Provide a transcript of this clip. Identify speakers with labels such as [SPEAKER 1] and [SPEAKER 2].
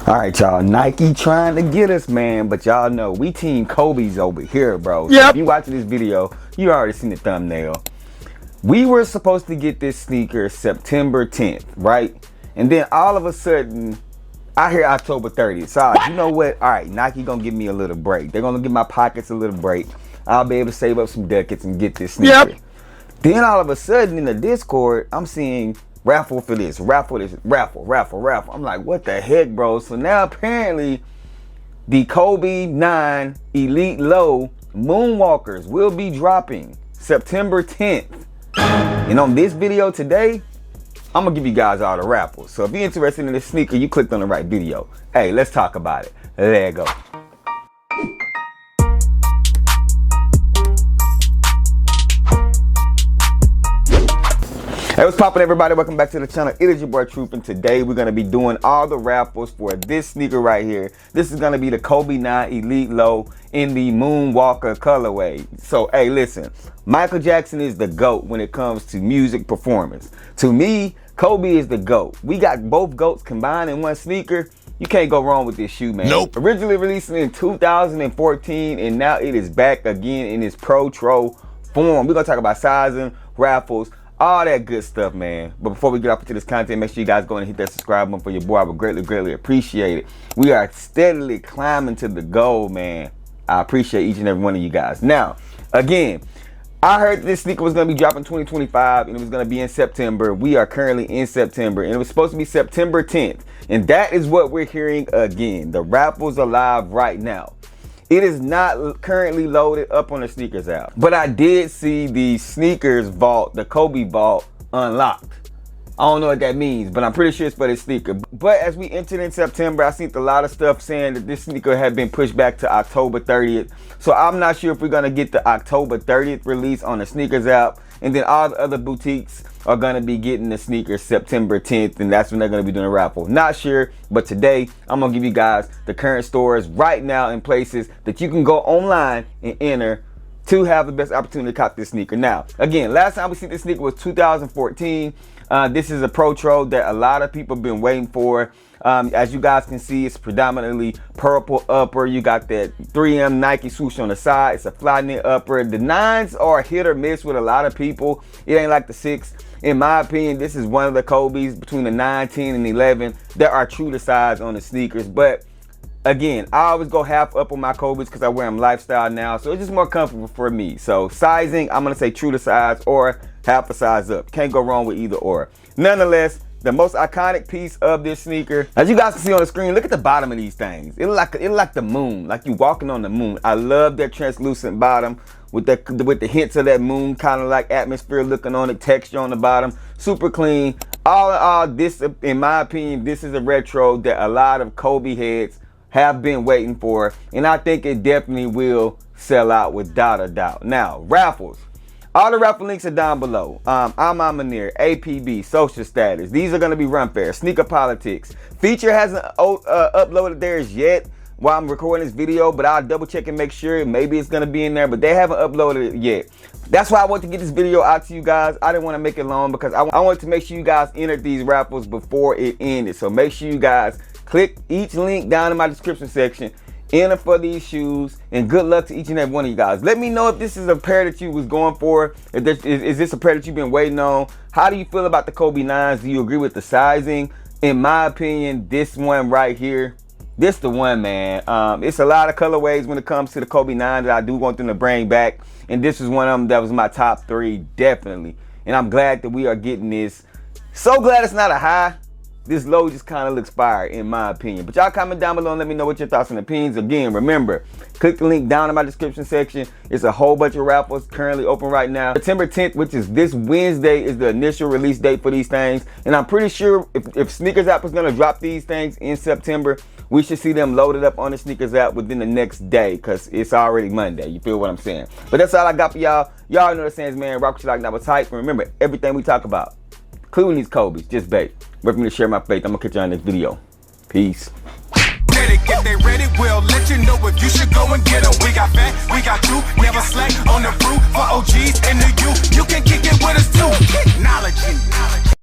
[SPEAKER 1] All right, y'all. Nike trying to get us, man. But y'all know we team Kobe's over here, bro. So if you watching this video, you already seen the thumbnail. We were supposed to get this sneaker September 10th, right? And then all of a sudden, I hear October 30th. So you know what? All right, Nike gonna give me a little break. They're gonna give my pockets a little break. I'll be able to save up some ducats and get this sneaker. Then all of a sudden in the Discord, I'm seeing raffle for this, raffle this, raffle. I'm like, what the heck, bro? So now apparently the Kobe 9 Elite Low Moonwalkers will be dropping September 10th. And on this video today, I'm gonna give you guys all the raffles. So if you're interested in this sneaker, you clicked on the right video. Hey, let's talk about it. There you go. Hey, what's poppin', everybody? Welcome back to the channel. It is your boy Troop, and today we're gonna be doing all the raffles for this sneaker right here. This is gonna be the Kobe 9 Elite Low in the Moonwalker colorway. So hey, listen, Michael Jackson is the GOAT when it comes to music performance. To me, Kobe is the GOAT. We got both GOATs combined in one sneaker. You can't go wrong with this shoe, man. Nope. Originally released in 2014, and now it is back again in its Protro form. We're gonna talk about sizing, raffles, all that good stuff, man. But before we get off into this content, make sure you guys go and hit that subscribe button for your boy. I would greatly appreciate it. We are steadily climbing to the goal, man. I appreciate each and every one of you guys. Now, again, I heard this sneaker was going to be dropping 2025 and it was going to be in September. We are currently in September and it was supposed to be September 10th. And that is what we're hearing again. The raffles are live right now. It is not currently loaded up on the sneakers app, but I did see the sneakers vault, the Kobe vault, unlocked. I don't know what that means, but I'm pretty sure it's for this sneaker. But as we entered in September, I seen a lot of stuff saying that this sneaker had been pushed back to October 30th. So I'm not sure if we're gonna get the October 30th release on the sneakers app, and then all the other boutiques are gonna be getting the sneakers September 10th, and that's when they're gonna be doing a raffle. Not sure, but today I'm gonna give you guys the current stores right now in places that you can go online and enter to have the best opportunity to cop this sneaker. Now, again, last time we see this sneaker was 2014. This is a Protro that a lot of people have been waiting for. As you guys can see, it's predominantly purple upper. You got that 3M Nike swoosh on the side. It's a fly knit upper. The 9s are hit or miss with a lot of people. It ain't like the 6. In my opinion, this is one of the Kobe's between the 9, 10, and 11 that are true to size on the sneakers. But again, I always go half up on my Kobe's because I wear them lifestyle now. So it's just more comfortable for me. So sizing, I'm going to say true to size or half a size up. Can't go wrong with either or. Nonetheless, the most iconic piece of this sneaker, as you guys can see on the screen, look at the bottom of these things. It look like the moon, like you walking on the moon. I love that translucent bottom with the hints of that moon, kind of like atmosphere looking on it, texture on the bottom, super clean. All in all, this, in my opinion, this is a retro that a lot of Kobe heads have been waiting for, and I think it definitely will sell out without a doubt. Now, raffles. All the raffle links are down below. I'm Manir, APB, social status. These are going to be run fair. Sneaker politics. Feature hasn't uploaded theirs yet while I'm recording this video, but I'll double check and make sure. Maybe it's going to be in there, but they haven't uploaded it yet. That's why I want to get this video out to you guys. I didn't want to make it long because I wanted to make sure you guys entered these raffles before it ended. So make sure you guys click each link down in my description section. Enter for these shoes, and good luck to each and every one of you guys. Let me know if this is a pair that you was going for. Is this a pair that you've been waiting on? How do you feel about the Kobe 9s? Do you agree with the sizing? In my opinion, this one right here, this the one, man. It's a lot of colorways when it comes to the Kobe 9 that I do want them to bring back, and this is one of them that was my top 3, definitely. And I'm glad that we are getting this. So glad it's not a high. This low just kind of looks fire in my opinion. But y'all comment down below and let me know what your thoughts and opinions. Again, remember, click the link down in my description section. It's a whole bunch of raffles currently open right now. September 10th, which is this Wednesday, is the initial release date for these things. And I'm pretty sure if Sneakers app is going to drop these things in September, we should see them loaded up on the Sneakers app within the next day because it's already Monday. You feel what I'm saying? But that's all I got for y'all. Y'all know the saying, man. Rock what you like, not what's hype. And remember, everything we talk about, including these Kobe's, just bait. Wait for me to share my faith. I'm gonna catch you on the next video. Peace.
[SPEAKER 2] If they ready, we'll let you know if you should go and get them. We got fat, we got you, never slack on the fruit for OGs and the youth. You can kick it with us too. KICKnology.